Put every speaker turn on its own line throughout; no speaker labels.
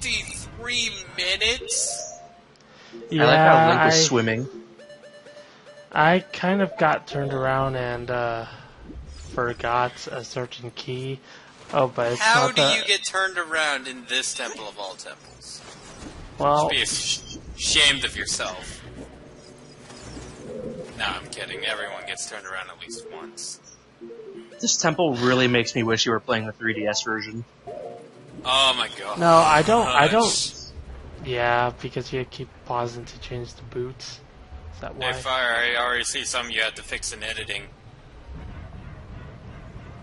53 minutes?
Yeah, I like how Link was swimming.
I kind of got turned around and forgot a certain key. Oh, but it's
How
not
do you get turned around in this temple of all temples?
Well,
You should be ashamed of yourself. No, I'm kidding. Everyone gets turned around at least once.
This temple really makes me wish you were playing the 3DS version.
Oh my god.
No, I don't. Yeah, because you keep pausing to change the boots. Is that why?
I already see some you had to fix in editing.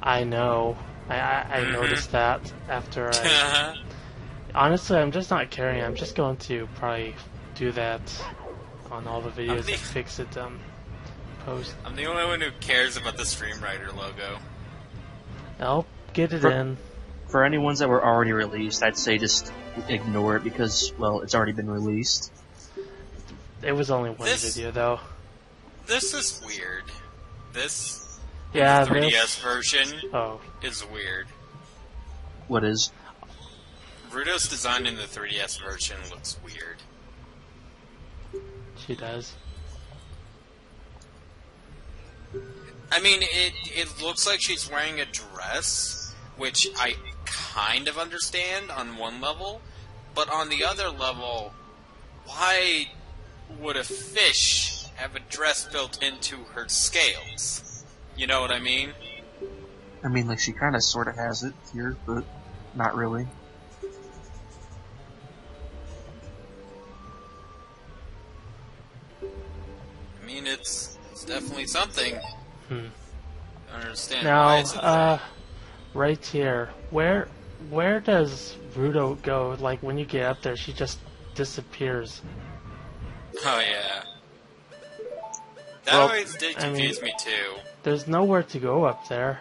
I know. I noticed that after I... Honestly, I'm just not caring. I'm just going to probably do that on all the videos and fix it post.
I'm the only one who cares about the Streamwriter logo.
I'll get it in.
For any ones that were already released, I'd say just ignore it because, well, it's already been released.
It was only one video, though.
This is weird. This...
Yeah,
the 3DS version is weird.
What is?
Ruto's design in the 3DS version looks weird.
She does.
I mean, it looks like she's wearing a dress, which I kind of understand on one level, but on the other level, why would a fish have a dress built into her scales? You know what I mean?
I mean, like, she kind of sort of has it here, but not really.
I mean, it's definitely something. I don't understand
now,
why it's a thing.
Right here, where does Ruto go? Like, when you get up there, she just disappears.
Oh, yeah. That always did confuse me, too.
There's nowhere to go up there.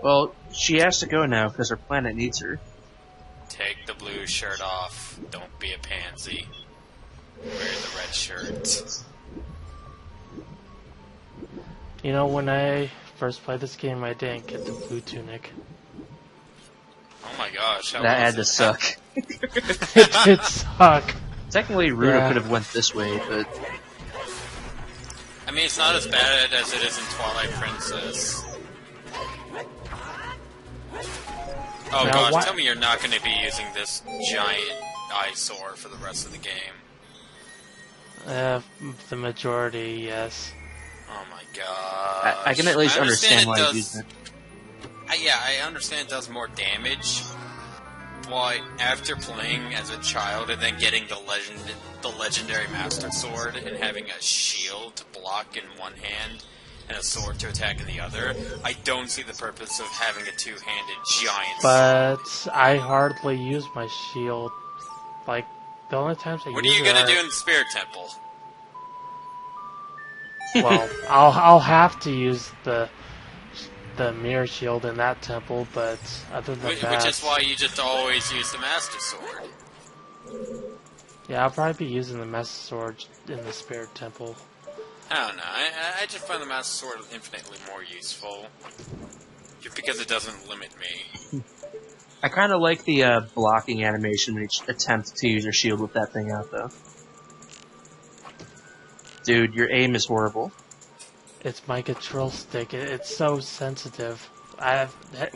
Well, she has to go now because her planet needs her.
Take the blue shirt off. Don't be a pansy. Wear the red shirt.
You know, when I first played this game, I didn't get the blue tunic.
Oh my gosh.
That had to suck.
It did suck.
Technically, Ruto could have went this way, but...
I mean, it's not as bad as it is in Twilight Princess. Oh
now,
gosh, tell me you're not going to be using this giant eyesore for the rest of the game.
The majority, yes.
Oh my god.
I can at least understand why you're using it.
Yeah, I understand it does more damage, but after playing as a child and then getting the legendary Master Sword and having a shield to block in one hand and a sword to attack in the other, I don't see the purpose of having a two-handed giant
sword.
But
I hardly use my shield. Like, the only times I use it...
What are you gonna do in the Spirit Temple?
Well, I'll have to use the mirror shield in that temple, but other than that...
Which is why you just always use the Master Sword.
Yeah, I'll probably be using the Master Sword in the Spirit Temple.
I don't know. I just find the Master Sword infinitely more useful. Just because it doesn't limit me.
I kind of like the blocking animation when you attempt to use your shield with that thing out, though. Dude, your aim is horrible.
It's my control stick. It's so sensitive.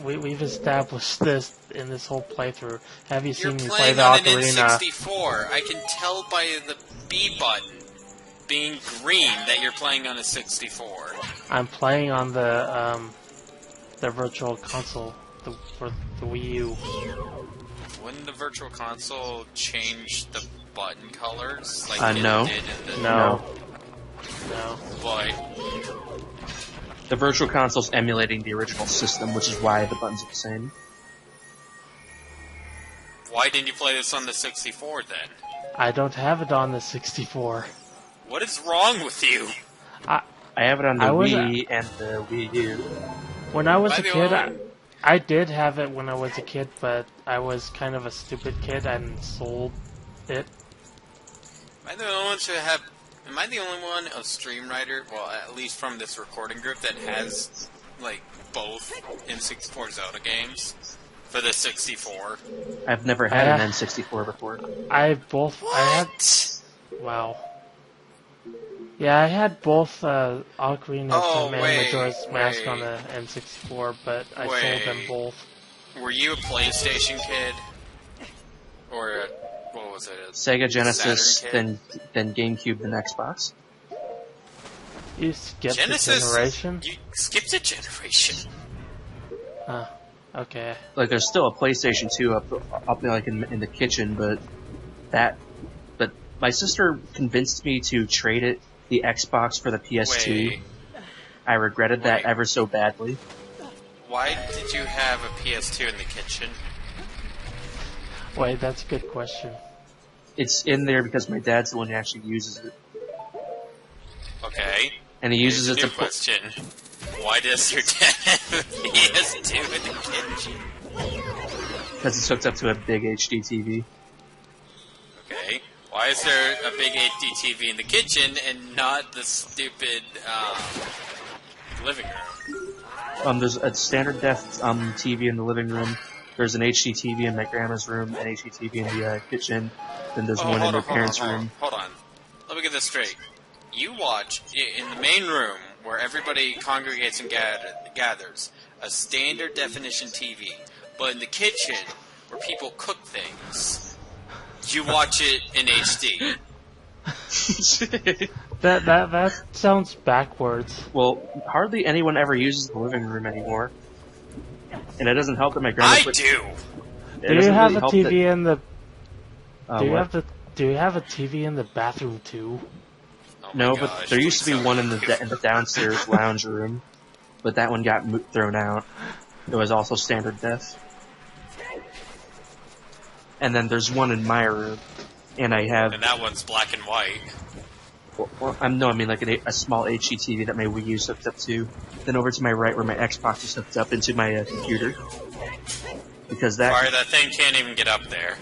We've established this in this whole playthrough. Have you seen me play the Ocarina?
You're playing on an N64. I can tell by the B button being green that you're playing on a 64.
I'm playing on the Virtual Console for the Wii U.
Wouldn't the Virtual Console change the button colors like it
no.
did in the...
No.
Why?
The Virtual Console's emulating the original system, which is why the buttons are the same.
Why didn't you play this on the 64 then?
I don't have it on the 64.
What is wrong with you?
I have it on the Wii and the Wii U.
When I was a kid, I did have it when I was a kid, but I was kind of a stupid kid and sold it.
Am I the only one of Streamwriter, well, at least from this recording group, that has, like, both N64 Zelda games? For the 64.
I've never had an N64 before.
Wow. Yeah, I had both Ocarina of Time and Majora's Mask on the N64, but I sold them both.
Were you a PlayStation kid? Or what was it?
Sega Genesis, then GameCube, then Xbox.
You skipped a generation?
You skipped a generation.
Okay.
Like, there's still a PlayStation 2 up like in the kitchen, but my sister convinced me to trade the Xbox for the PS2.
Wait.
I regretted that ever so badly.
Why did you have a PS2 in the kitchen?
Wait, that's a good question.
It's in there because my dad's the one who actually uses it.
Okay.
And he uses it to
question. Why does your dad have a PS2 in the kitchen?
Because it's hooked up to a big HD TV.
Okay. Why is there a big HD TV in the kitchen and not the stupid living room?
There's a standard def TV in the living room. There's an HD TV in my grandma's room, an HD TV in the kitchen. Then there's one in my parents' room.
Hold on. Let me get this straight. You watch, in the main room, where everybody congregates and gathers, a standard definition TV. But in the kitchen, where people cook things, you watch it in HD.
That sounds backwards.
Well, hardly anyone ever uses the living room anymore. And it doesn't help that my grandma...
I do!
Do you have a TV in the... Do you have a TV in the bathroom too?
Oh
no,
gosh,
but there used to be one in the downstairs lounge room, but that one got thrown out. It was also standard def. And then there's one in my room, and I have...
And that one's black and white.
Well, I mean like a small HD TV that my Wii U's hooked up to. Then over to my right where my Xbox is hooked up into my computer. Because that...
Sorry, that thing can't even get up there.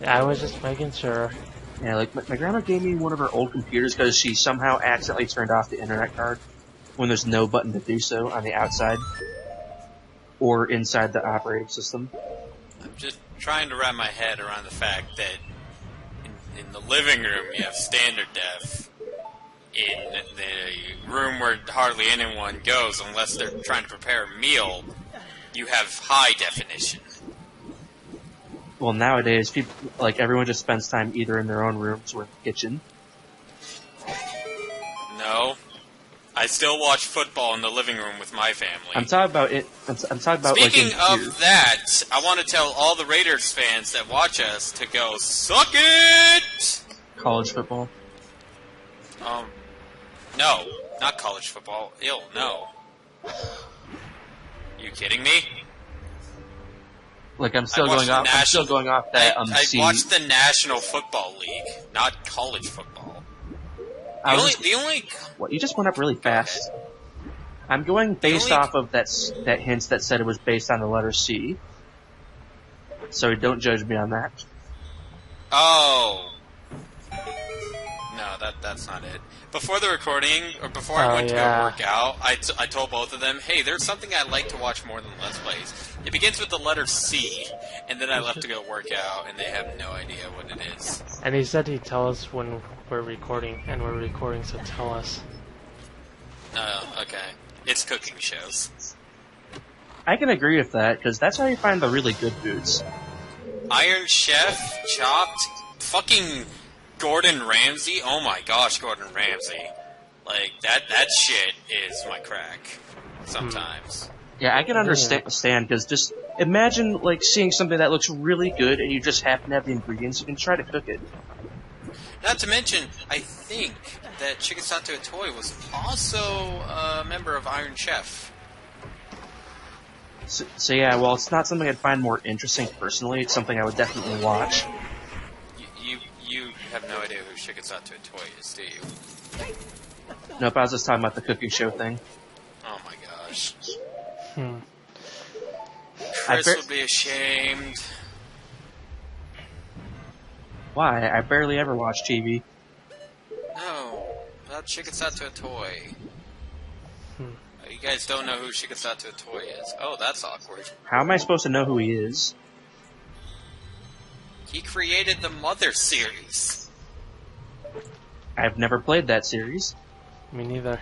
Yeah, I was just making sure.
Yeah, like my grandma gave me one of her old computers because she somehow accidentally turned off the internet card when there's no button to do so on the outside or inside the operating system.
I'm just trying to wrap my head around the fact that in the living room you have standard def. In the room where hardly anyone goes unless they're trying to prepare a meal, you have high definition.
Well, nowadays, people, like, everyone just spends time either in their own rooms or in the kitchen.
No. I still watch football in the living room with my family.
I'm talking about it. I'm talking about
Speaking
like
of that, I want to tell all the Raiders fans that watch us to go suck it.
College football.
No, not college football. No. You kidding me?
Like I'm still going off. I'm still going off that.
I watched the National Football League, not college football. The only.
What? You just went up really fast. I'm going based off of that hint that said it was based on the letter C. So don't judge me on that.
Oh. No, that's not it. Before the recording, or before I went to go work out, I told both of them, hey, there's something I like to watch more than Let's Plays. It begins with the letter C, and then I left to go work out, and they have no idea what it is.
And he said he'd tell us when we're recording, and we're recording, so tell us.
Oh, okay. It's cooking shows.
I can agree with that, because that's how you find the really good foods.
Iron Chef, Chopped, fucking Gordon Ramsay. Oh my gosh, Gordon Ramsay. Like, that shit is my crack. Sometimes.
Yeah, I can understand, because just imagine, like, seeing something that looks really good, and you just happen to have the ingredients, you can try to cook it.
Not to mention, I think that Chicken Sato Toy was also a member of Iron Chef.
So yeah, well, it's not something I'd find more interesting personally. It's something I would definitely watch.
You have no idea who Chicken Sato Toy is, do you?
Nope, I was just talking about the cooking show thing.
Oh my gosh.
Hmm.
Chris would be ashamed.
Why? I barely ever watch TV.
No, about Chicken Sato Toy.
Hmm.
Are you You guys don't know who Shikasatu Toy is. Oh, that's awkward.
How am I supposed to know who he is?
He created the Mother series.
I've never played that series.
Me neither.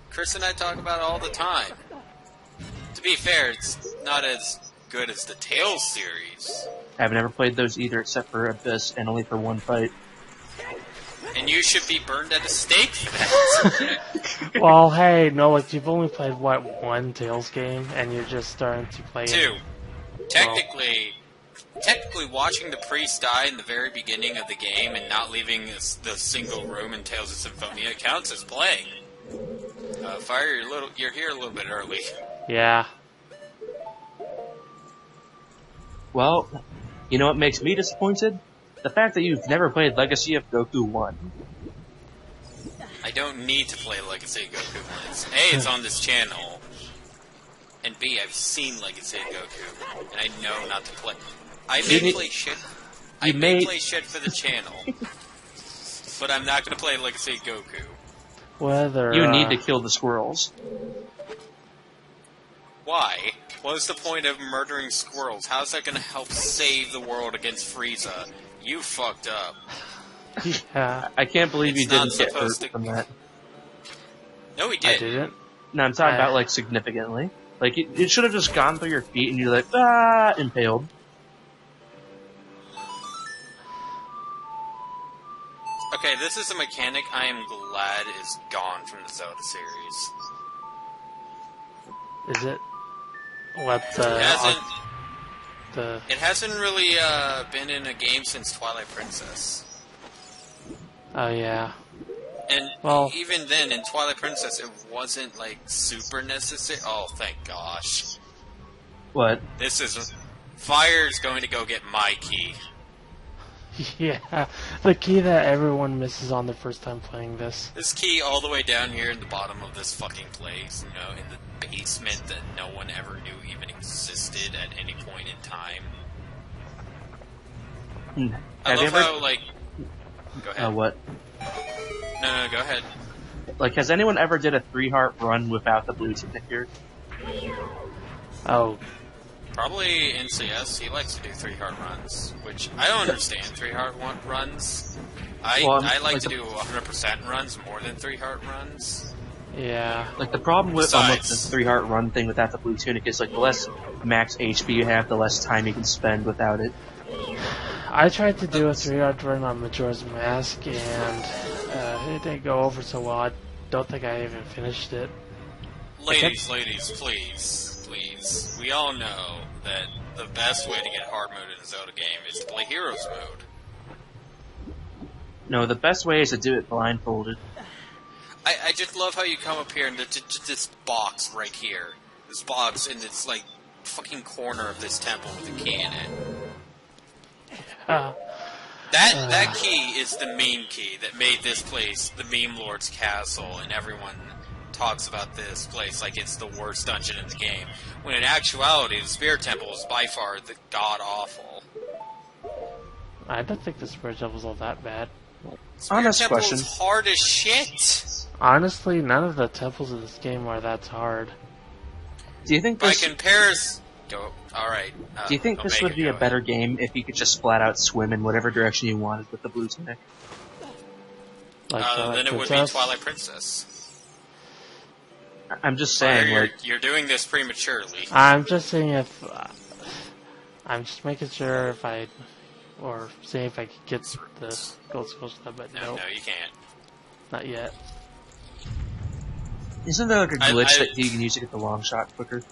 Chris and I talk about it all the time. To be fair, it's not as good as the Tales series.
I've never played those either, except for Abyss, and only for one fight.
And you should be burned at a stake for that.
Well, hey, no, like, you've only played, what, one Tales game, and you're just starting to play...
Two. Technically, watching the priest die in the very beginning of the game and not leaving the single room in Tales of Symphonia counts as playing. Fire, you're here a little bit early.
Yeah.
Well, you know what makes me disappointed? The fact that you've never played Legacy of Goku 1.
I don't need to play Legacy of Goku once. A, it's on this channel. And B, I've seen Legacy of Goku. And I know not to play. I may play shit. I may play shit for the channel. But I'm not going to play Legacy of Goku.
Whether...
You need to kill the squirrels.
Why? What is the point of murdering squirrels? How's that going to help save the world against Frieza? You fucked up.
Yeah.
I can't believe you didn't get hurt from that.
No, he did.
I didn't.
No, I'm talking about, like, significantly. Like, it should have just gone through your feet and you're like, ah, impaled.
Okay, this is a mechanic I am glad is gone from the Zelda series.
Is it? What,
It hasn't really been in a game since Twilight Princess.
Oh, yeah.
And
well,
even then, in Twilight Princess, it wasn't, like, super necessary. Oh, thank gosh.
What?
This is... Fire's going to go get my key.
Yeah, the key that everyone misses on the first time playing this.
This key all the way down here in the bottom of this fucking place, you know, in the basement that no one ever knew even existed at any point in time. I love how, like... Go ahead.
What?
No, go ahead.
Like, has anyone ever did a 3-heart run without the blue ticket here?
Oh.
Probably NCS. He likes to do 3-heart runs, which I don't understand 3-heart runs. I like to do 100% runs more than 3-heart runs.
Yeah.
Like, the problem with almost the 3-heart run thing without the blue tunic is, like, the less max HP you have, the less time you can spend without it.
I tried to do a 3-heart run on Majora's Mask, and it didn't go over so well. I don't think I even finished it.
Ladies, please. We all know that the best way to get hard mode in a Zelda game is to play Heroes mode.
No, the best way is to do it blindfolded.
I just love how you come up here and this box right here. This box in this, like, fucking corner of this temple with a key in it. That key is the meme key that made this place the Meme Lord's Castle, and everyone talks about this place like it's the worst dungeon in the game, when in actuality the Spirit Temple is by far the god-awful.
I don't think the Spirit Temple's all that bad.
Spirit Temple is hard as shit!
Honestly, none of the temples in this game are that hard.
Do you think this...
By comparison... Alright.
Do you think this would be a better game if you could just flat out swim in whatever direction you wanted with the blue tunic?
Like
then it would be Twilight Princess.
I'm just saying,
you're doing this prematurely.
I'm just saying if... I'm just making sure if I... Or seeing if I could get the gold skull stuff, but no.
No, you can't.
Not yet.
Isn't there like a glitch that you can use to get the long shot quicker?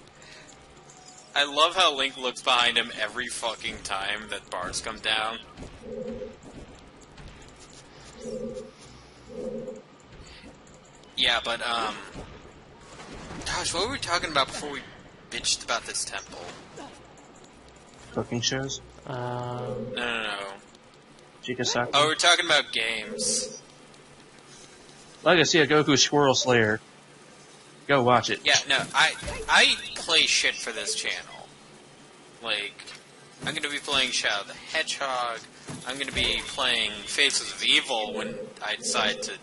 I love how Link looks behind him every fucking time that bars come down. Yeah, but, gosh, what were we talking about before we bitched about this temple?
Cooking shows?
No.
Chikasaki?
Oh, we're talking about games.
Legacy of Goku Squirrel Slayer. Go watch it.
Yeah, no, I play shit for this channel. Like, I'm gonna be playing Shadow the Hedgehog, I'm gonna be playing Faces of Evil when I decide to...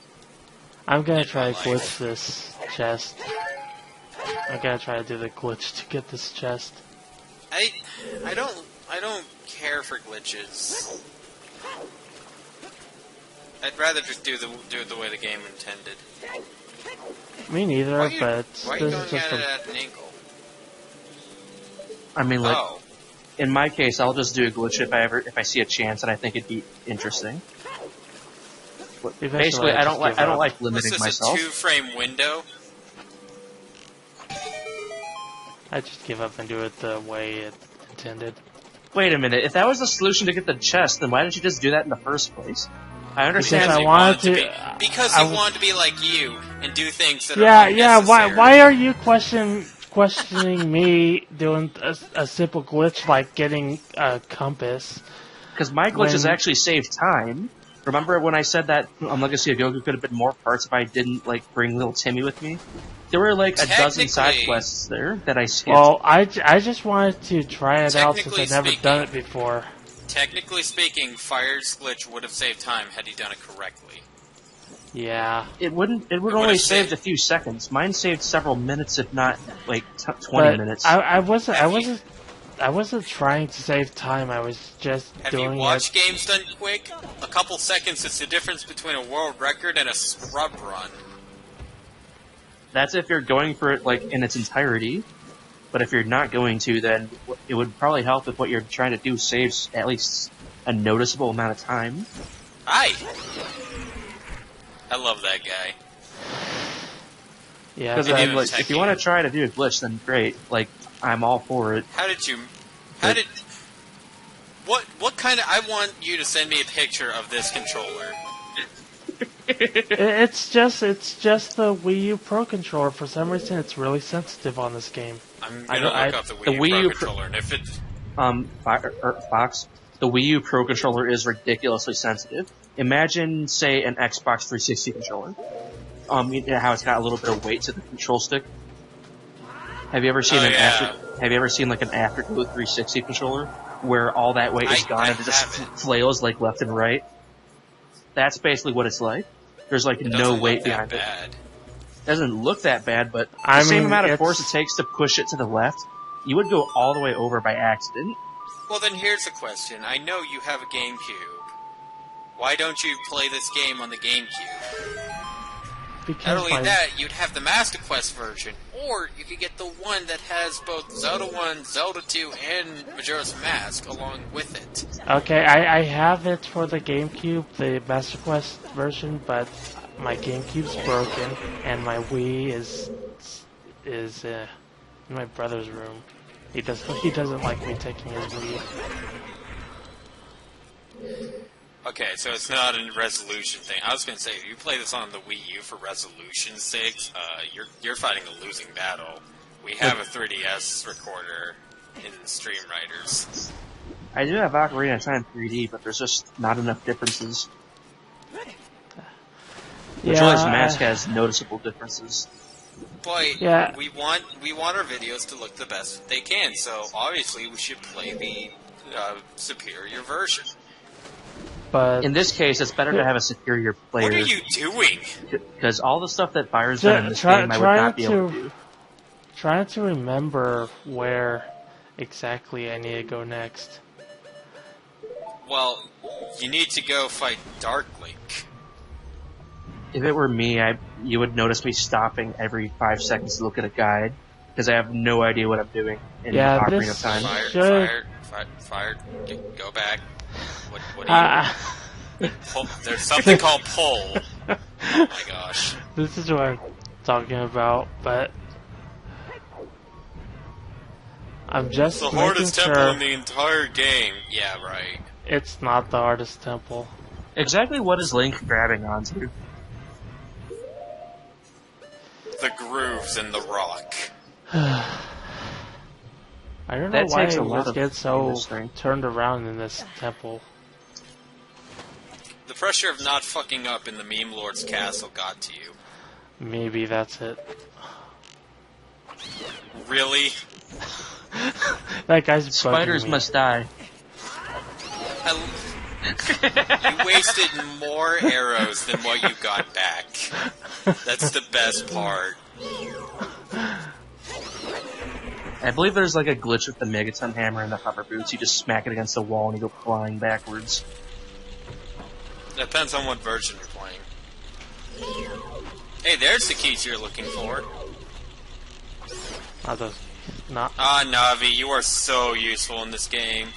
I'm gonna try to glitch this chest. I gotta try to do the glitch to get this chest.
I don't care for glitches. I'd rather just do it the way the game intended.
Me neither,
Why are you
but
going
this is just
at it at an angle?
I mean, like,
Oh.
in my case, I'll just do a glitch if I see a chance and I think it'd be interesting.
Eventually,
Basically, I don't like
Was
limiting
this
myself.
a 2-frame window?
I just give up and do it the way it intended.
Wait a minute. If that was the solution to get the chest, then why didn't you just do that in the first place? I understand.
Because I
you
wanted to.
because you wanted to be like you and do things that are
Yeah.
unnecessary.
Why are you questioning me doing a simple glitch like getting a compass?
Because my glitches actually save time. Remember when I said that on Legacy of Goku could have been more parts if I didn't like bring little Timmy with me? There were like a dozen side quests there that I skipped.
Well, I just wanted to try it out since I've never done it before.
Technically speaking, Fire's glitch would have saved time had he done it correctly.
Yeah.
It would only saved a few seconds. Mine saved several minutes, if not like 20
But
minutes.
I wasn't trying to save time. I was just doing it.
Have you watched games done quick? A couple seconds is the difference between a world record and a scrub run.
That's if you're going for it like in its entirety. But if you're not going to, then it would probably help if what you're trying to do saves at least a noticeable amount of time.
I love that guy.
Yeah.
Because I mean, like, if you want to try to do a glitch, then great. Like, I'm all for it.
What kind of... I want you to send me a picture of this controller.
It's just the Wii U Pro controller. For some reason, it's really sensitive on this game.
I'm gonna look up the Wii U Pro controller, and if it's...
Fox, the Wii U Pro controller is ridiculously sensitive. Imagine, say, an Xbox 360 controller. You know how it's got a little bit of weight to the control stick. Have you ever seen Have you ever seen like an Afterglow 360 controller where all that weight is gone and it just flails like left and right? That's basically what it's like. There's like no weight behind it. It doesn't look that bad, but the same amount of force it takes to push it to the left, you would go all the way over by accident.
Well, then here's the question. I know you have a GameCube. Why don't you play this game on the GameCube? Not only that, you'd have the Master Quest version, or you could get the one that has both Zelda 1, Zelda 2, and Majora's Mask along with it.
Okay, I have it for the GameCube, the Master Quest version, but my GameCube's broken, and my Wii is in my brother's room. He doesn't like me taking his Wii.
Okay, so it's not a resolution thing. I was going to say, if you play this on the Wii U for resolution's sake, you're fighting a losing battle. We have a 3DS recorder in Stream Riders.
I do have Ocarina of Time 3D, but there's just not enough differences. Majora's Mask has noticeable differences.
But we want our videos to look the best they can, so obviously we should play the superior version.
But
in this case, it's better to have a superior player.
What are you doing?
Because all the stuff that Fire's done in this game, I would not be able to do.
Trying to remember where exactly I need to go next.
Well, you need to go fight Dark Link.
If it were me, you would notice me stopping every 5 seconds to look at a guide, because I have no idea what I'm doing in Ocarina of Time.
Fire, go back. What do you... There's something called pull. Oh my gosh.
This is what I'm talking about, but... I'm just
the hardest temple in the entire game. Yeah, right.
It's not the hardest temple.
Exactly what is Link grabbing onto?
The grooves in the rock.
I don't know why it gets so turned around in this temple.
The pressure of not fucking up in the Meme Lord's castle got to you.
Maybe that's it.
Really?
That guy's
Spiders must die.
You wasted more arrows than what you got back. That's the best part.
I believe there's like a glitch with the Megaton Hammer and the hover boots. You just smack it against the wall and you go flying backwards.
Depends on what version you're playing. Hey, there's the keys you're looking for.
Are those not?
Ah, Navi, you are so useful in this game.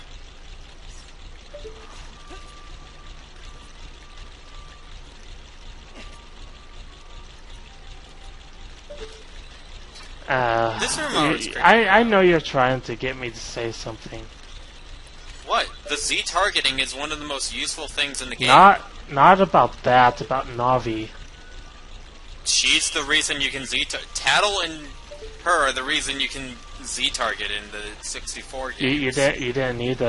This remote is great.
I know you're trying to get me to say something.
What? The Z targeting is one of the most useful things in the game.
Not about that. About Navi.
She's the reason you can Z target. Tattle and her are the reason you can Z target in the 64 games.
You didn't need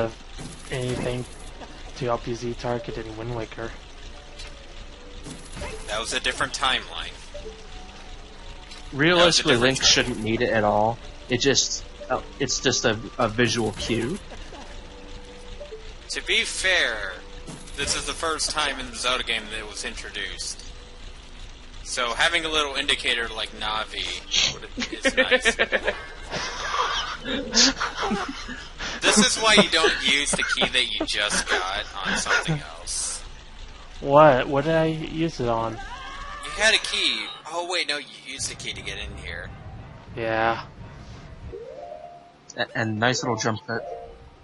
anything to help you Z target in Wind Waker.
That was a different timeline.
Realistically, Link shouldn't need it at all. It's just a visual cue.
To be fair, this is the first time in the Zelda game that it was introduced. So having a little indicator like Navi is nice. This is why you don't use the key that you just got on something else.
What? What did I use it on?
You had a key. Oh wait, no, you used the key to get in here.
Yeah.
And nice little jump cut.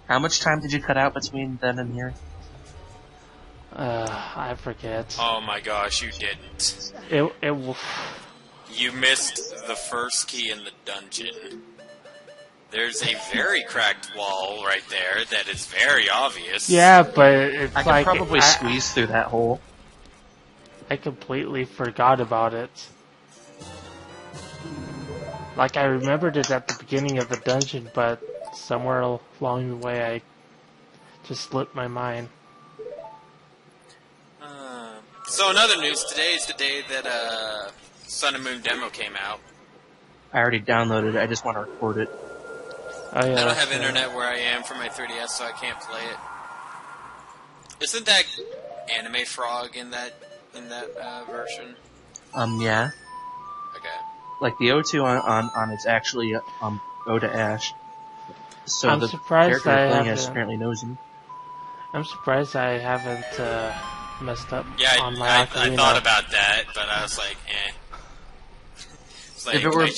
How much time did you cut out between then and here?
I forget.
Oh my gosh, you didn't. You missed the first key in the dungeon. There's a very cracked wall right there that is very obvious.
Yeah, but it's
I
like...
could probably squeeze through that hole.
I completely forgot about it. Like, I remembered it at the beginning of the dungeon, but somewhere along the way I just slipped my mind.
So another news, today is the day that Sun and Moon demo came out.
I already downloaded it, I just want to record it.
Oh, yeah,
I don't have internet where I am for my 3DS, so I can't play it. Isn't that Anime Frog in that version?
Yeah.
Okay.
Like the O2 on it's actually Oda Ash. So
I'm
the
surprised
character playing as apparently knows him.
I'm surprised I haven't messed up on my
I
Ocarina.
thought about that, but I was like, eh. It's like,
If it were-
I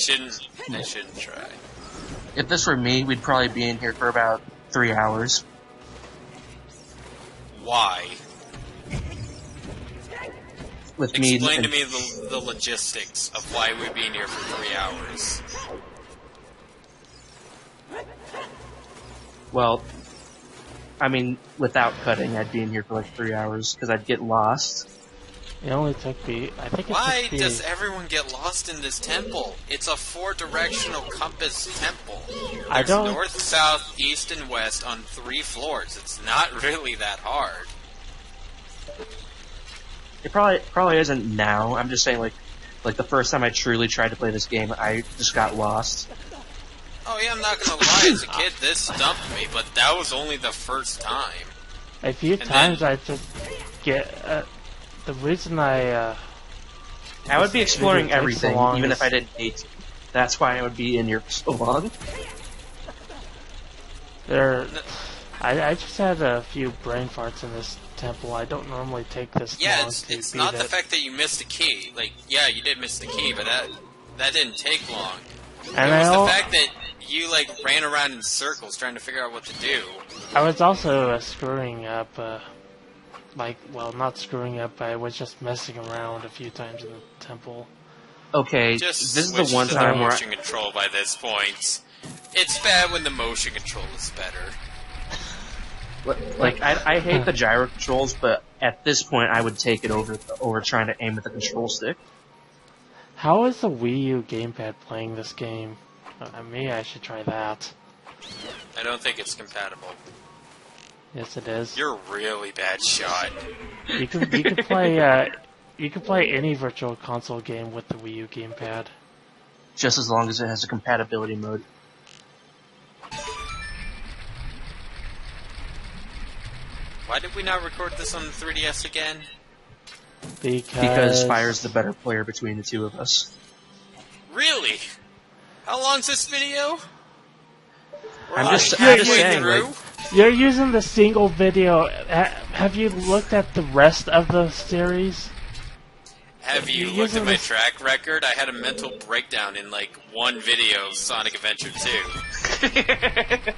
shouldn't try.
If this were me, we'd probably be in here for about 3 hours.
Why?
With me,
Explain to me the logistics of why we'd be in here for 3 hours.
Well, I mean, without cutting, I'd be in here for like 3 hours because I'd get lost.
It only took me... I think it
Why
took me...
does everyone get lost in this temple? It's a 4-directional compass temple.
I
There's
don't...
north, south, east, and west on 3 floors. It's not really that hard.
It probably isn't now. I'm just saying, like the first time I truly tried to play this game, I just got lost.
Oh yeah, I'm not gonna lie, as a kid this stumped me, but that was only the first time.
A few times I just get... the reason
I would be exploring everything,
so
even if I didn't hate it. That's why I would be in here for so long.
I just had a few brain farts in this temple. I don't normally take this long to
it's
beat
not
it.
the fact that you missed a key. Like, yeah, you did miss the key, but that didn't take long.
And
it was the fact that you, like, ran around in circles trying to figure out what to do.
I was also screwing up, not screwing up, I was just messing around a few times in the temple.
Okay,
Just
this is the one time where
motion control by this point. It's bad when the motion control is better.
Like, I hate the gyro controls, but at this point I would take it over trying to aim with the control stick.
How is the Wii U gamepad playing this game? Maybe I should try that.
I don't think it's compatible.
Yes, it is.
You're a really bad shot.
You can play any virtual console game with the Wii U gamepad.
Just as long as it has a compatibility mode.
Why did we not record this on the 3DS again?
Because Fire's the better player between the two of us.
Really? How long's this video?
I'm just
halfway
saying,
through.
like,
You're using the single video. Have you looked at the rest of the series?
Have you
You're
looked at
using
my
this-
track record? I had a mental breakdown in like one video of Sonic Adventure 2.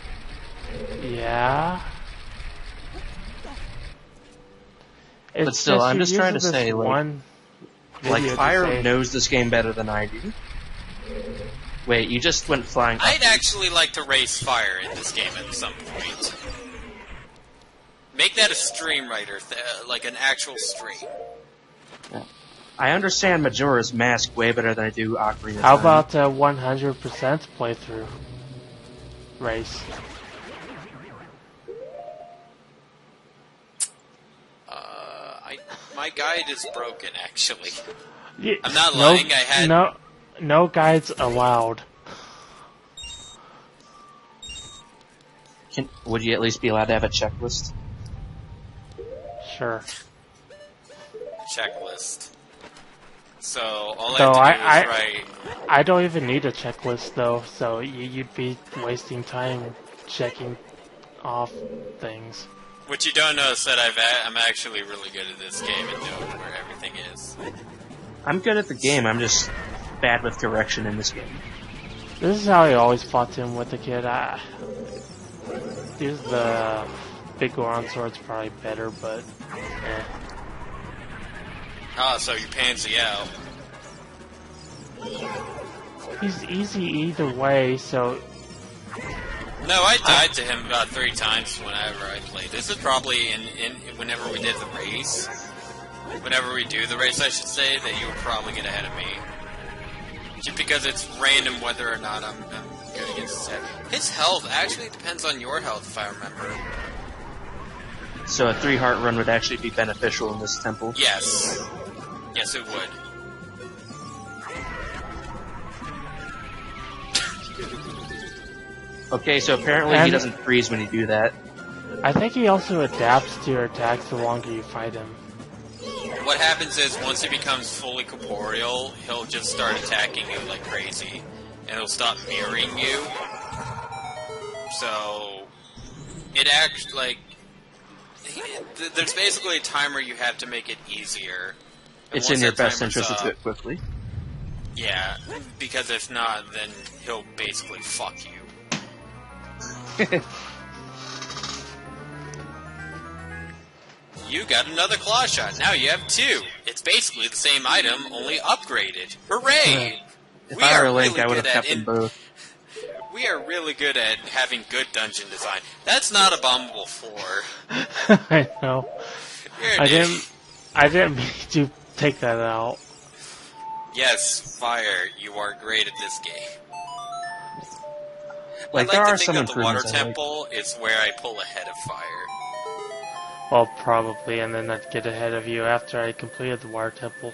Yeah.
But still, I'm
you're
just trying to
using this
say, like,
one video to
Fire
say-
knows this game better than I do. Wait, you just went flying.
I'd actually like to race Fire in this game at some point. Make that a stream writer, like an actual stream.
I understand Majora's Mask way better than I do Ocarina.
How
Time.
about 100% playthrough race?
My guide is broken, actually.
Yeah,
I'm not lying, I had...
No guides allowed.
Would you at least be allowed to have a checklist?
Sure.
Checklist. So, all
So
I have to do is write...
I don't even need a checklist though, so you'd be wasting time checking off things.
What you don't know is that I'm actually really good at this game and know where everything is.
I'm good at the game, I'm just bad with direction in this game.
This is how I always fought him with the kid. Use the big Goron sword's probably better, but eh.
Ah, so you pansy out.
He's easy either way, so
No, I died to him about 3 times whenever I played. This is probably whenever we did the race. Whenever we do the race, I should say, that you would probably get ahead of me. Just because it's random whether or not I'm good against his head. His health actually depends on your health, if I remember.
So a 3-heart run would actually be beneficial in this temple.
Yes. Yes, it would.
Okay, so apparently he doesn't freeze when you do that.
I think he also adapts to your attacks the longer you fight him.
What happens is, once he becomes fully corporeal, he'll just start attacking you like crazy. And he'll stop mirroring you. So... It acts like... There's basically a timer you have to make it easier. And
It's
once
in your
that
best
timer's
interest to do
up-
it quickly.
Yeah, because if not, then he'll basically fuck you. You got another claw shot. Now you have 2. It's basically the same item, only upgraded. Hooray!
If I were a Link, I would have
good
kept
at
them both.
We are really good at having good dungeon design. That's not Abominable 4.
I know.
You're an
I
idiot.
didn't mean to take that out.
Yes, Fire, you are great at this game.
Like,
I
there
like
are
to
some
think that the water
improvements I like.
temple is where I pull ahead of Fire.
Well, probably, and then I'd get ahead of you after I completed the water temple.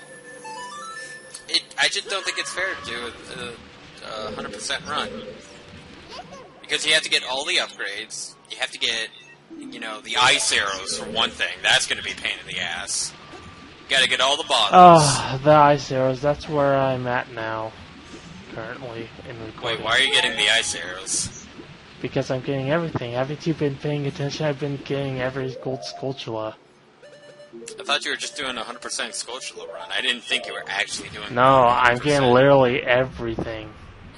I just don't think it's fair to do a 100% run. Because you have to get all the upgrades, you have to get, the ice arrows for one thing. That's going to be a pain in the ass. You gotta get all the bottles.
Oh, the ice arrows, that's where I'm at now. Currently, in recording.
Wait, why are you getting the ice arrows?
Because I'm getting everything. Haven't you been paying attention? I've been getting every gold Skulltula.
I thought you were just doing a 100% Skulltula run. I didn't think you were actually doing
No, I'm
100%.
getting literally everything.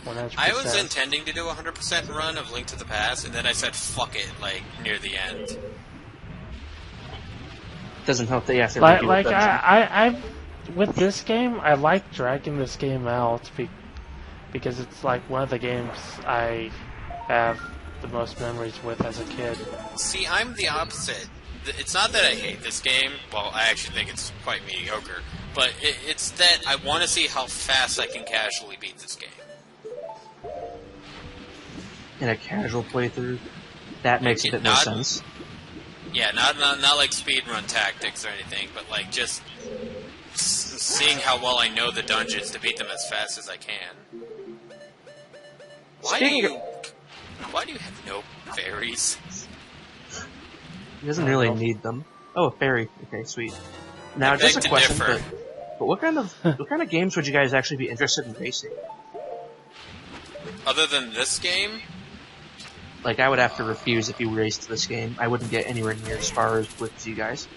100%.
I was intending to do a 100% run of Link to the Past, and then I said, fuck it, near the end.
Doesn't help that you have to
Like,
redo
like
a dungeon.
I with this game, I like dragging this game out because it's like one of the games I have the most memories with as a kid.
See, I'm the opposite. It's not that I hate this game. Well, I actually think it's quite mediocre. But it's that I want to see how fast I can casually beat this game.
In a casual playthrough, that makes a bit more sense.
Yeah, not like speedrun tactics or anything, but like just seeing how well I know the dungeons to beat them as fast as I can. Why do you have no fairies?
He doesn't really need them. Oh, a fairy. Okay, sweet. Now,
I
just
beg
a
to
question,
differ.
but what kind of games would you guys actually be interested in racing?
Other than this game,
Like, I would have to refuse if you raced this game. I wouldn't get anywhere near as far as with you guys.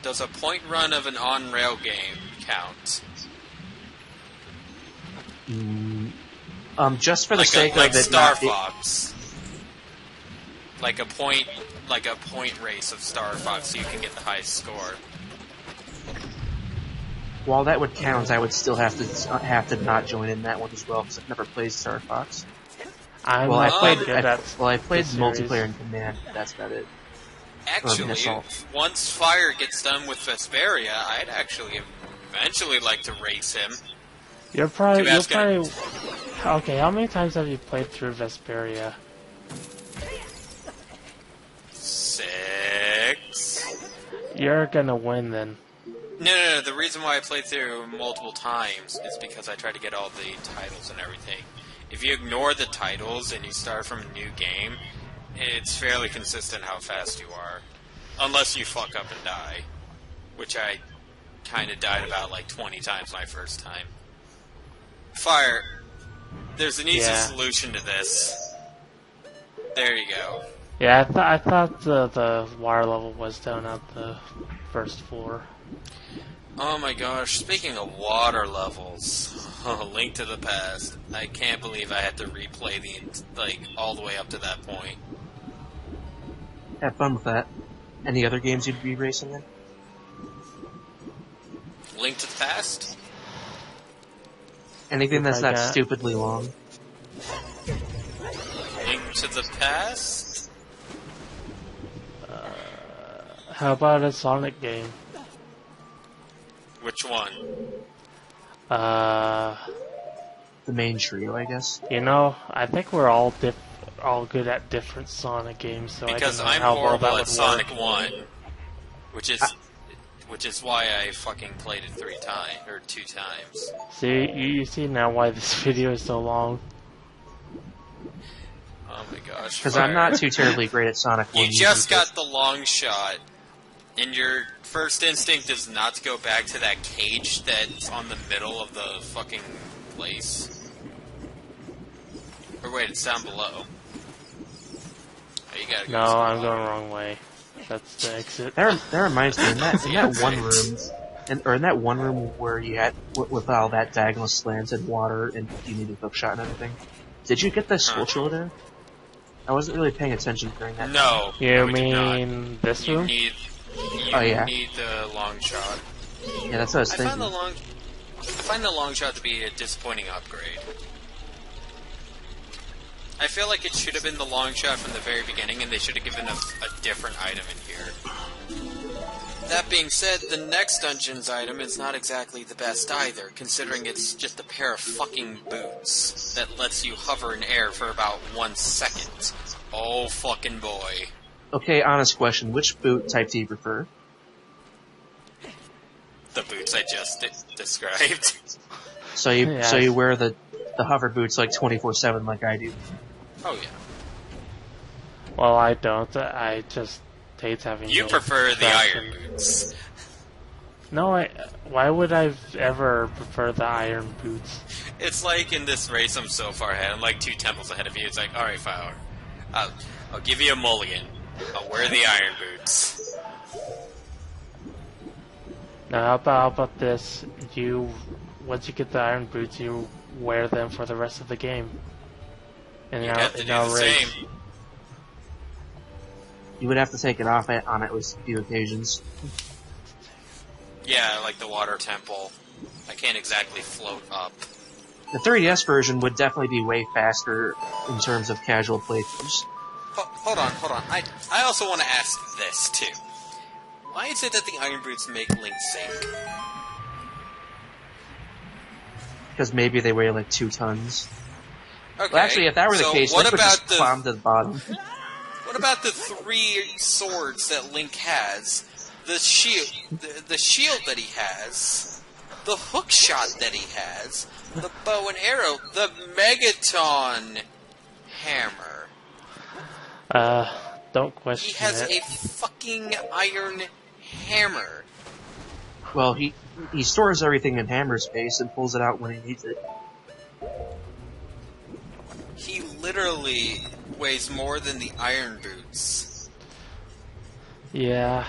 Does a point run of an on-rail game count?
Just for the
Like
sake
like
of it
Star
not...
Fox. Like a point race of Star Fox, so you can get the highest score.
While that would count, I would still have to not join in that one as well, because I've never played Star Fox.
I
played multiplayer in Command, but that's about it.
Actually, once Fire gets done with Vesperia, I'd actually eventually like to race him.
You're probably... Okay, how many times have you played through Vesperia?
6.
You're gonna win then.
No. The reason why I played through multiple times is because I tried to get all the titles and everything. If you ignore the titles and you start from a new game, it's fairly consistent how fast you are. Unless you fuck up and die. Which I kind of died about like 20 times my first time. Fire, there's an easy solution to this. There you go.
Yeah, I thought the water level was down at the first floor.
Oh my gosh, speaking of water levels, Link to the Past. I can't believe I had to replay all the way up to that point.
Have fun with that. Any other games you'd be racing in?
Link to the Past?
Anything that's not stupidly long.
Link to the Past?
How about a Sonic game?
Which one?
The main trio, I guess.
You know, I think we're all good at different Sonic games, so
because
I don't know
I'm
how
horrible
well that
at
would
Sonic
work.
1, which is why I fucking played it 3 times or 2 times.
See, you see now why this video is so long.
Oh my gosh!
Because I'm not too terribly great at Sonic 1.
You just got the long shot, and your first instinct is not to go back to that cage that's on the middle of the fucking place. Or wait, it's down below. Oh, you gotta go.
No, I'm going the wrong way. That's the exit.
That reminds me, in that one room where you had with all that diagonal slants and water and you needed hook shot and everything. Did you get the switcher there? I wasn't really paying attention during that.
No.
You mean this room?
You need the long shot.
Yeah, that's what I was thinking.
I find the long shot to be a disappointing upgrade. I feel like it should have been the long shot from the very beginning, and they should have given us a different item in here. That being said, the next dungeon's item is not exactly the best either, considering it's just a pair of fucking boots that lets you hover in air for about 1 second. Oh fucking boy.
Okay, honest question. Which boot type do you prefer?
The boots I just described.
So you wear the hover boots like 24/7 like I do.
Oh yeah.
Well, I don't. I just hate having.
You prefer the iron boots.
No, why would I ever prefer the iron boots?
It's like in this race I'm so far ahead. I'm like 2 temples ahead of you. It's like, alright, Fowler. I'll give you a mulligan. I'll wear the iron boots.
Now, how about this? Once you get the iron boots, you wear them for the rest of the game. And
you have to do the same.
You would have to take it off on at least a few occasions.
Yeah, like the water temple. I can't exactly float up.
The 3DS version would definitely be way faster in terms of casual playthroughs.
Hold on. I also want to ask this, too. Why is it that the iron boots make Link sink?
Because maybe they weigh like 2 tons.
Okay.
Well, actually, if that were the case, Link would just climb to the bottom.
What about the 3 swords that Link has? The shield that he has, the hook shot that he has, the bow and arrow, the Megaton hammer.
Don't question it.
He has a fucking iron hammer.
Well, he stores everything in hammer space and pulls it out when he needs it.
literally weighs more than the iron boots.
Yeah.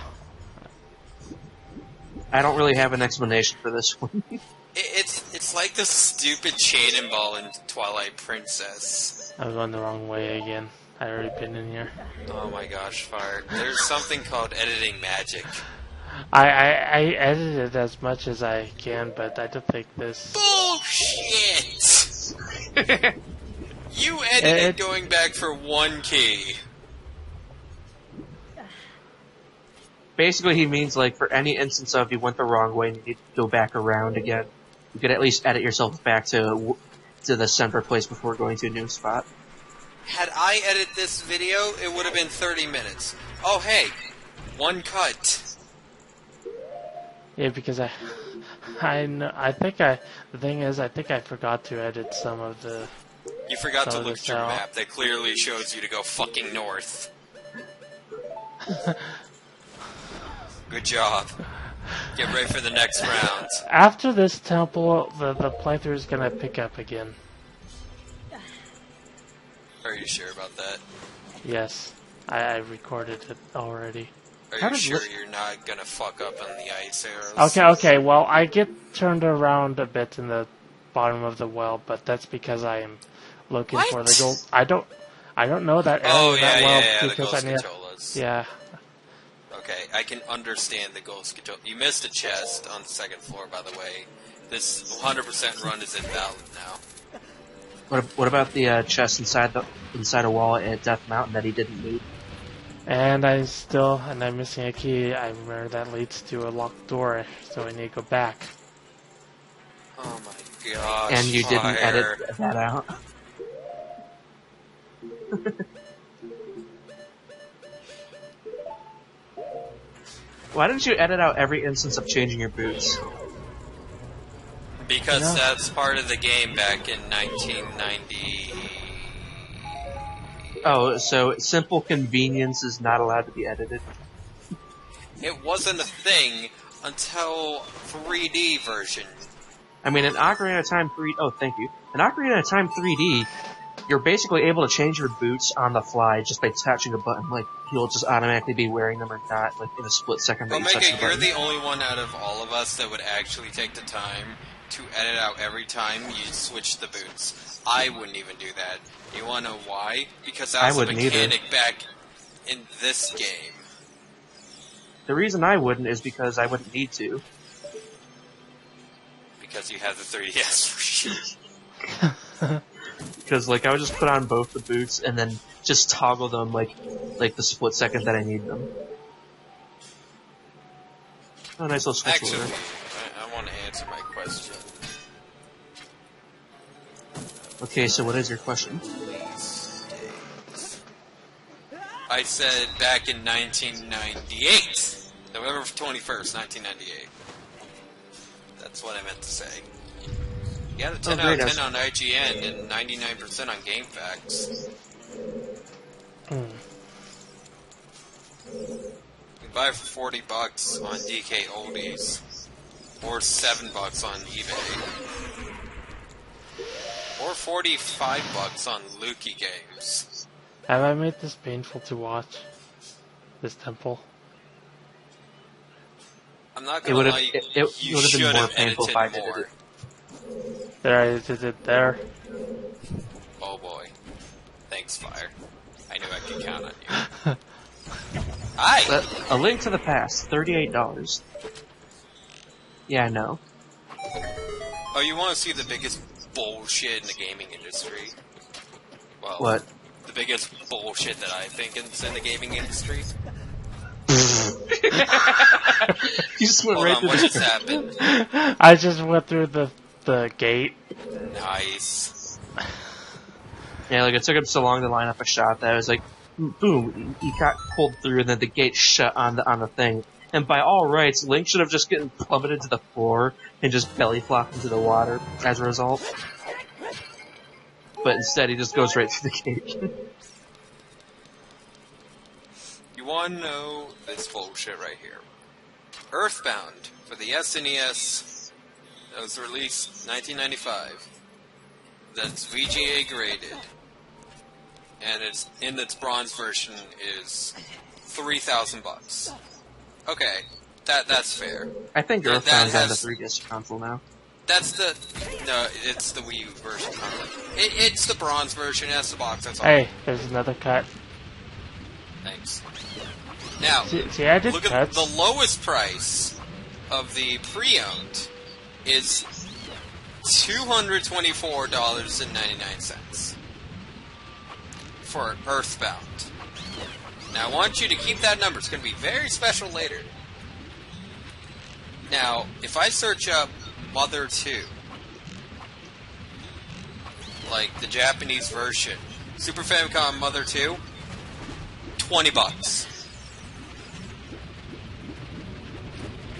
I don't really have an explanation for this one.
It's like the stupid chain and ball in Twilight Princess.
I'm going the wrong way again. I already been in here.
Oh my gosh, Fire. There's something called editing magic.
I edited as much as I can, but I don't think this...
Bullshit! You edited going back for one key.
Basically, he means, like, for any instance of you went the wrong way and you need to go back around again, you could at least edit yourself back to the center place before going to a new spot.
Had I edited this video, it would have been 30 minutes. Oh, hey, one cut.
Yeah, because the thing is, I think I forgot to edit some of the...
You forgot to look at your
out.
map that clearly shows you to go fucking north. Good job. Get ready for the next round.
After this temple, the playthrough is gonna pick up again.
Are you sure about that?
Yes, I recorded it already.
Are you sure you're not gonna fuck up on the ice arrows?
Okay, well, I get turned around a bit in the bottom of the well, but that's because I am looking for the gold. I don't know that area that well because I need. Yeah.
Okay, I can understand the ghost control. You missed a chest on the second floor, by the way. This 100% run is invalid now.
What about the chest inside a wall at Death Mountain that he didn't need?
And I'm missing a key. I remember that leads to a locked door, so I need to go back.
Oh my gosh.
And you didn't edit that out? Why didn't you edit out every instance of changing your boots?
Because that's part of the game back in 1990.
Oh, so simple convenience is not allowed to be edited?
It wasn't a thing until 3D version.
I mean, in Ocarina of Time 3... Oh, thank you. In Ocarina of Time 3D, you're basically able to change your boots on the fly just by touching a button. Like, you'll just automatically be wearing them or not, like, in a split second that you touch the
Omega,
button.
you're the only one out of all of us that would actually take the time to edit out every time you switch the boots. I wouldn't even do that. You wanna know why? Because I was a mechanic back in this game.
The reason I wouldn't is because I wouldn't need to.
Because you have the 3DS for sure.
Because, like, I would just put on both the boots and then just toggle them, like the split second that I need them. Oh, nice little switch
Actually,
over.
I want to answer my question.
Okay, so what is your question?
Please state. I said back in 1998. November 21st, 1998. That's what I meant to say. You got a 10 out of 10 on IGN and 99% on GameFAQs. You can buy it for $40 on DK Oldies. Or $7 on eBay. Or $45 on Lukey Games.
Have I made this painful to watch? This temple?
I'm not gonna lie, you
would have
should
been more
have
painful if I did
edited more.
it.
There, I did it there.
Oh boy. Thanks, Fire. I knew I could count on you. Hi!
A Link to the Past, $38. Yeah, I know.
Oh, you want to see the biggest bullshit in the gaming industry? Well,
What?
the biggest bullshit that I think is in the gaming industry?
You just went
Hold
right
on,
through
what
the
just happened?
I just went through the gate.
Nice.
Yeah, like, it took him so long to line up a shot that I was like, boom, he got pulled through and then the gate shut on the thing. And by all rights, Link should have just gotten plummeted to the floor and just belly flopped into the water as a result. But instead, he just goes right through the gate.
You want to know this bullshit right here? Earthbound for the SNES that was released 1995. That's VGA graded. and it's in its bronze version is $3,000. Okay, that's fair.
I think
That
Earthbound's on the
has-
3DS console now.
It's the Wii U version. It's the bronze version. It has the box. That's all.
Hey, there's another cut.
Thanks. Now,
See, I did
look at
cuts.
the lowest price of the pre-owned is $224.99 for Earthbound. Now, I want you to keep that number. It's going to be very special later. Now, if I search up Mother 2, like the Japanese version, Super Famicom Mother 2, $20.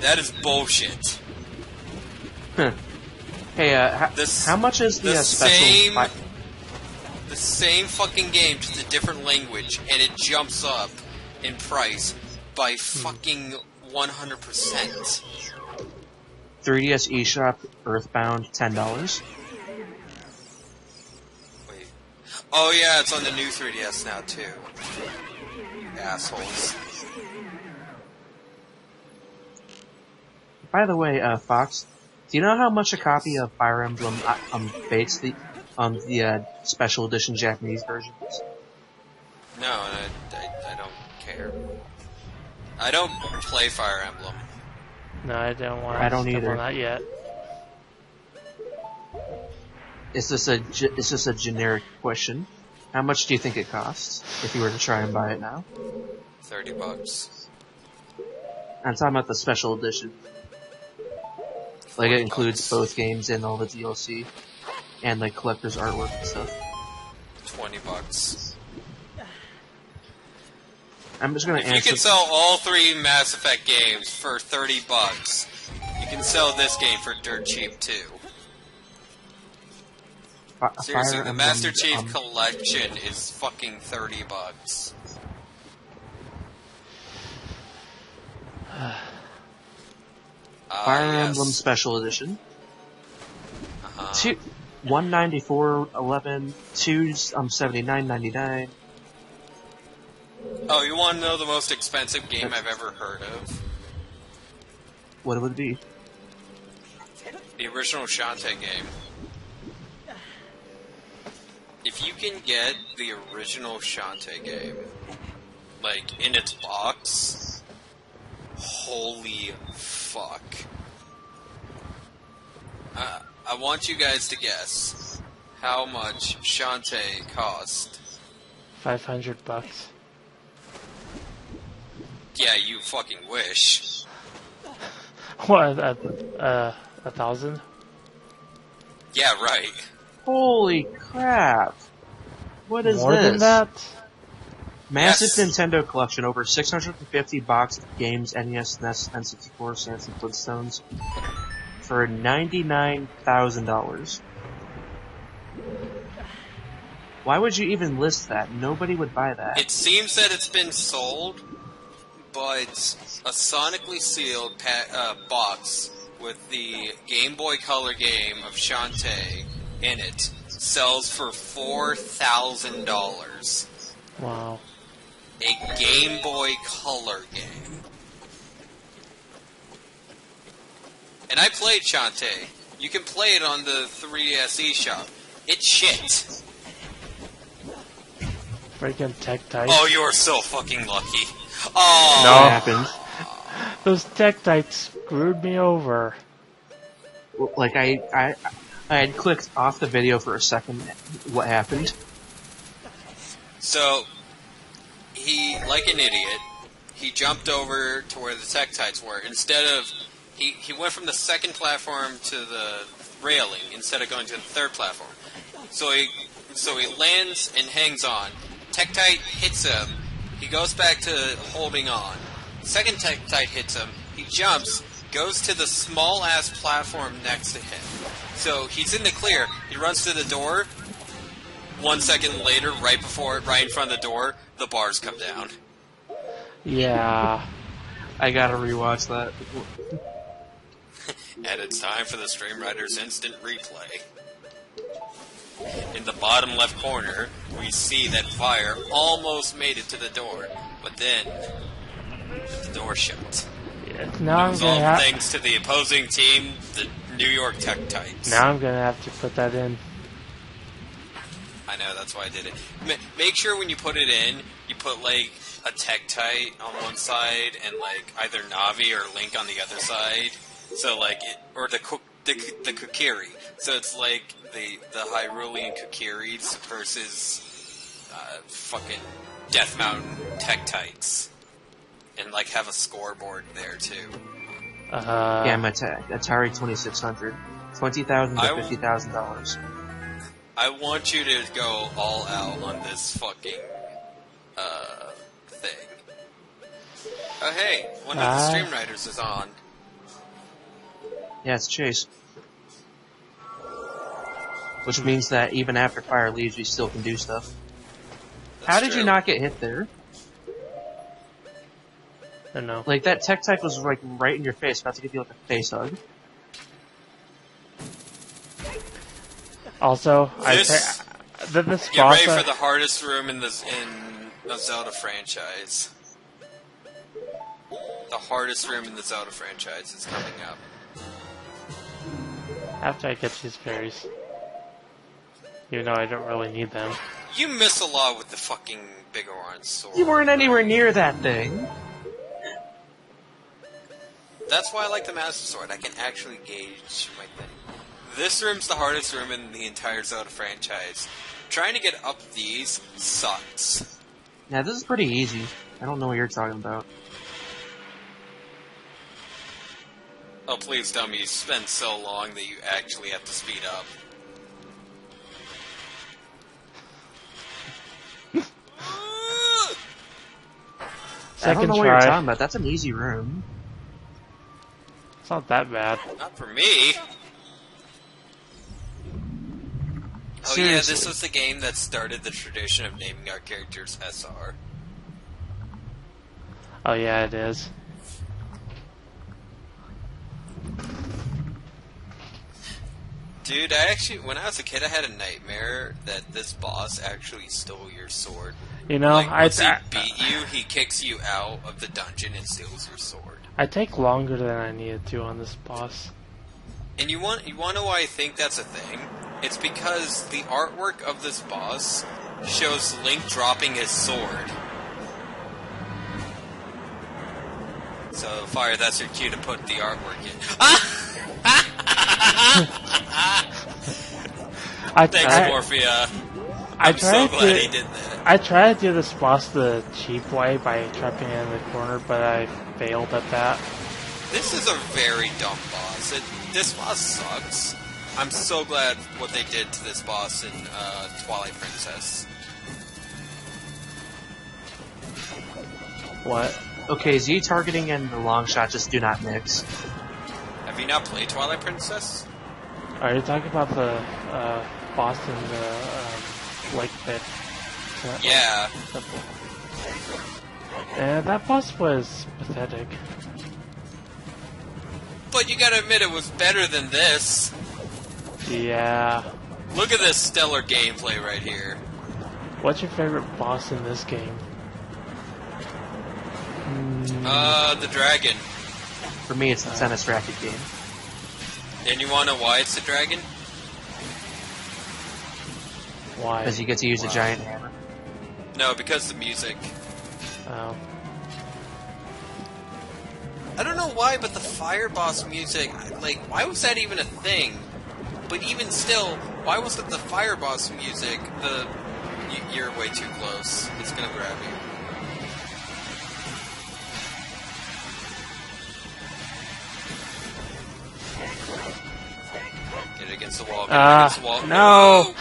That is bullshit.
Hey, how much is the special?
The same fucking game, just a different language, and it jumps up in price by fucking 100%.
3DS eShop Earthbound $10.
Wait. Oh yeah, it's on the new 3DS now too. You assholes.
By the way, Fox, do you know how much a copy of Fire Emblem Fates the special edition Japanese version is?
No, I don't care. I don't play Fire Emblem.
No, I don't want to.
I don't either.
Not yet.
Is this a generic question? How much do you think it costs if you were to try and buy it now?
$30.
I'm talking about the special edition. Like it includes both games and all the DLC, and like collector's artwork and stuff.
$20.
I'm just gonna
If
answer.
you can sell all 3 Mass Effect games for $30, you can sell this game for dirt cheap too. Seriously,
Fire
the
Emblem,
Master Chief Collection is fucking $30.
Fire
Yes.
Emblem Special Edition.
Uh-huh.
194.11, 79.99.
Oh, you want to know the most expensive game I've ever heard of?
What would it be?
The original Shantae game. If you can get the original Shantae game, like, in its box, holy fuck. I want you guys to guess how much Shantae cost.
$500.
Yeah, you fucking wish.
What? 1,000?
Yeah, right.
Holy crap! What is
More
this?
than that?
Massive
Yes.
Nintendo collection, over 650 boxed games, NES, SNES, N64, Sans and Flintstones, for $99,000. Why would you even list that? Nobody would buy that.
It seems that it's been sold, but a sonically sealed box with the Game Boy Color game of Shantae in it sells for $4,000.
Wow.
A Game Boy Color game. And I played Shantae. You can play it on the 3DS eShop. It's shit.
Freaking Tektite.
Oh, you are so fucking lucky. Oh,
No.
What happened?
Those Tektites screwed me over.
Like, I had clicked off the video for a second. What happened?
So, he, like an idiot, he jumped over to where the Tektites were. Instead of, he went from the second platform to the railing instead of going to the third platform. So he lands and hangs on. Tektite hits him. He goes back to holding on. Second Tektite hits him. He jumps, goes to the small-ass platform next to him. So he's in the clear. He runs to the door. 1 second later, right in front of the door, the bars come down.
Yeah.
I gotta rewatch that.
And it's time for the Stream Riders Instant Replay. in the bottom left corner, we see that fire almost made it to the door, but then the door shut.
Yeah, now
it was
I'm gonna
all thanks to the opposing team, the New York Tech Tights.
Now I'm gonna have to put that in.
I know, that's why I did it. Make sure when you put it in, you put like a Tektite on one side and like either Navi or Link on the other side. So like, or the Kokiri. So it's like the Hyrulean Kokiris versus fucking Death Mountain Tektites, and like have a scoreboard there too.
Yeah, my Atari 2600, $20,000 to $50,000.
I want you to go all out on this fucking thing. Oh hey, one of the stream writers is on.
Yeah, it's Chase. Which means that even after fire leaves, we still can do stuff. How did you not get hit there?
I don't know.
Like, that tech type was like right in your face, about to give you like a face hug.
Also,
this
boss.
Get ready for the hardest room in the Zelda franchise. The hardest room in the Zelda franchise is coming up.
After I get these berries. Even though I don't really need them.
You miss a lot with the fucking big orange sword.
You weren't anywhere near that thing.
That's why I like the Master Sword. I can actually gauge my thing. This room's the hardest room in the entire Zelda franchise. Trying to get up these sucks.
Yeah, this is pretty easy. I don't know what you're talking about.
Oh, please tell me you spend so long that you actually have to speed up.
I don't know what you're talking about. That's an easy room.
It's not that bad.
Not for me. Oh yeah, this was the game that started the tradition of naming our characters SR.
Oh yeah, it is.
Dude, when I was a kid, I had a nightmare that this boss actually stole your sword.
You know,
like, once he beat you, he kicks you out of the dungeon and steals your sword.
I take longer than I needed to on this boss.
And you want to know why I think that's a thing? It's because the artwork of this boss shows Link dropping his sword. So, Fire, that's your cue to put the artwork in. Thanks, Morphia. I'm so glad he did that.
I tried to do this boss the cheap way by trapping it in the corner, but I failed at that.
This is a very dumb boss. This boss sucks. I'm so glad what they did to this boss in Twilight Princess.
What?
Okay, Z targeting and the long shot just do not mix.
Have you not played Twilight Princess?
Are you talking about the boss in the lake pit?
Yeah.
And that boss was pathetic.
But you gotta admit it was better than this.
Yeah.
Look at this stellar gameplay right here.
What's your favorite boss in this game?
The dragon.
For me, it's the tennis racket game.
And you wanna know why it's the dragon?
Why?
Because you get to use a giant hammer.
No, because the music.
Oh.
I don't know why, but the fire boss music, like, why was that even a thing? But even still, why was it the fire boss music? You're way too close. It's gonna grab you. Get it against the wall. Get it against the wall.
No!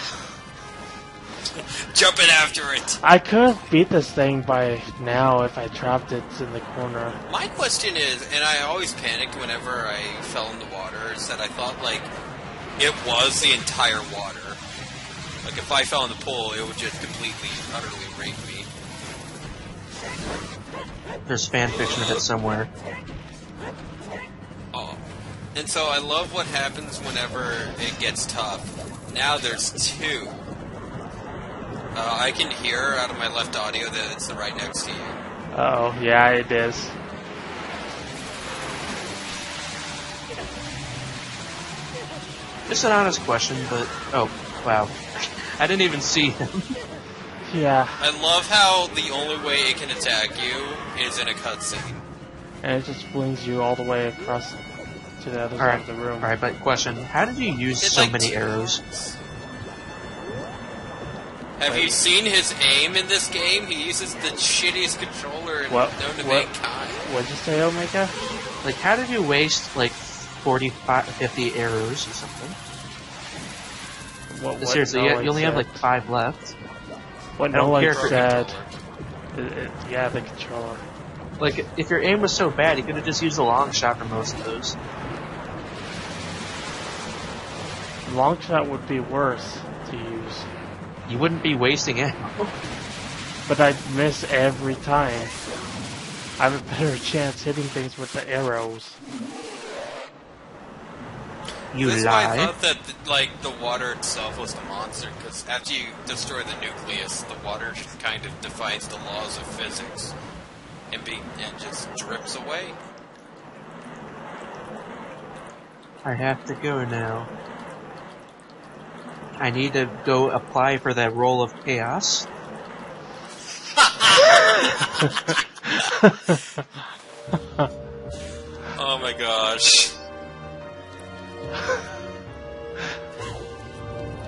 Jumping after it.
I could have beat this thing by now if I trapped it in the corner.
My question is, and I always panicked whenever I fell in the water, is that I thought, like, it was the entire water. Like, if I fell in the pool, it would just completely, utterly rape me.
There's fan fiction of it somewhere.
Oh. And so I love what happens whenever it gets tough. Now there's 2. I can hear out of my left audio that it's the right next to you.
Uh oh, yeah, it is.
Just an honest question, but oh wow, I didn't even see him.
Yeah.
I love how the only way it can attack you is in a cutscene.
And it just flings you all the way across to the other side of the room.
Alright, but question, how did you use so many arrows?
Have you seen his aim in this game? He uses the shittiest controller known to mankind.
What'd you say, Omega?
Like, how did you waste, like, 45, 50 arrows or something? Seriously, you only have, like, 5 left.
What no one said. Yeah, the controller.
Like, if your aim was so bad, you could have just used the long shot for most of those.
Long shot would be worse to use.
You wouldn't be wasting ammo.
But I'd miss every time. I have a better chance hitting things with the arrows.
That's why I thought that, like, the water itself was the monster, because after you destroy the nucleus, the water just kind of defies the laws of physics and just drips away.
I have to go now. I need to go apply for that role of chaos.
Oh my gosh.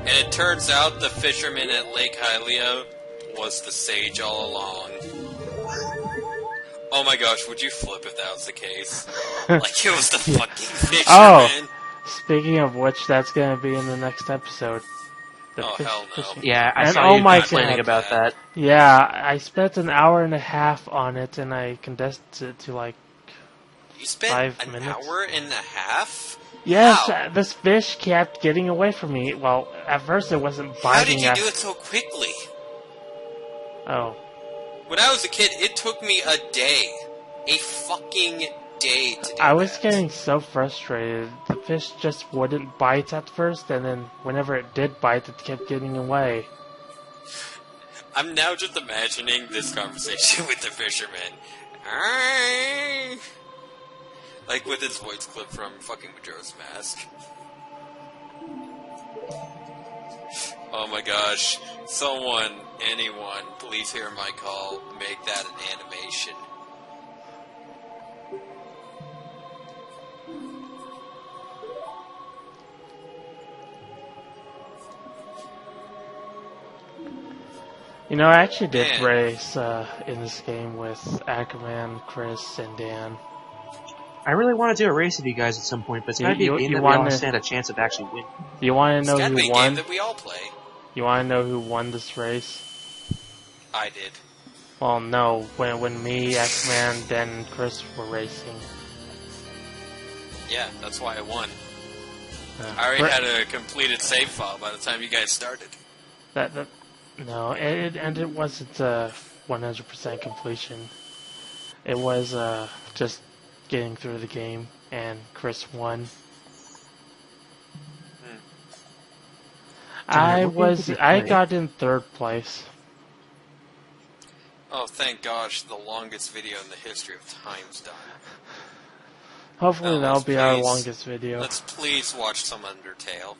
And it turns out the fisherman at Lake Hylia was the sage all along. Oh my gosh, would you flip if that was the case? Like it was the fucking fisherman.
Oh! Speaking of which, that's gonna be in the next episode.
Hell no.
Yeah, I saw you complaining about that.
Yeah, I spent an hour and a half on it, and I condensed it to like
You spent
5 minutes.
An hour and a half?
Yes,
How?
this fish kept getting away from me. Well, at first it wasn't biting.
How did you do it so quickly?
Oh.
When I was a kid, it took me a day. A fucking day to do
I was
that.
getting so frustrated. The fish just wouldn't bite at first, and then whenever it did bite, it kept getting away.
I'm now just imagining this conversation with the fisherman. Like with his voice clip from fucking Majora's Mask. Oh my gosh. Someone, anyone, please hear my call. Make that an animation.
You know, I actually did race in this game with Ackerman, Chris, and Dan.
I really want to do a race with you guys at some point, but it's gotta be a game that we all stand a chance of actually winning.
Do you want to know who won?
It's gotta be a game that we all play.
You want to know who won this race?
I did.
Well, no. When me, Ackerman, Dan, and Chris were racing.
Yeah, that's why I won. I already had a completed save file by the time you guys started.
No, and it wasn't 100% completion. It was just getting through the game, and Chris won. I got in 3rd place.
Oh, thank gosh, the longest video in the history of time's done.
Hopefully that'll be our longest video.
Let's please watch some Undertale.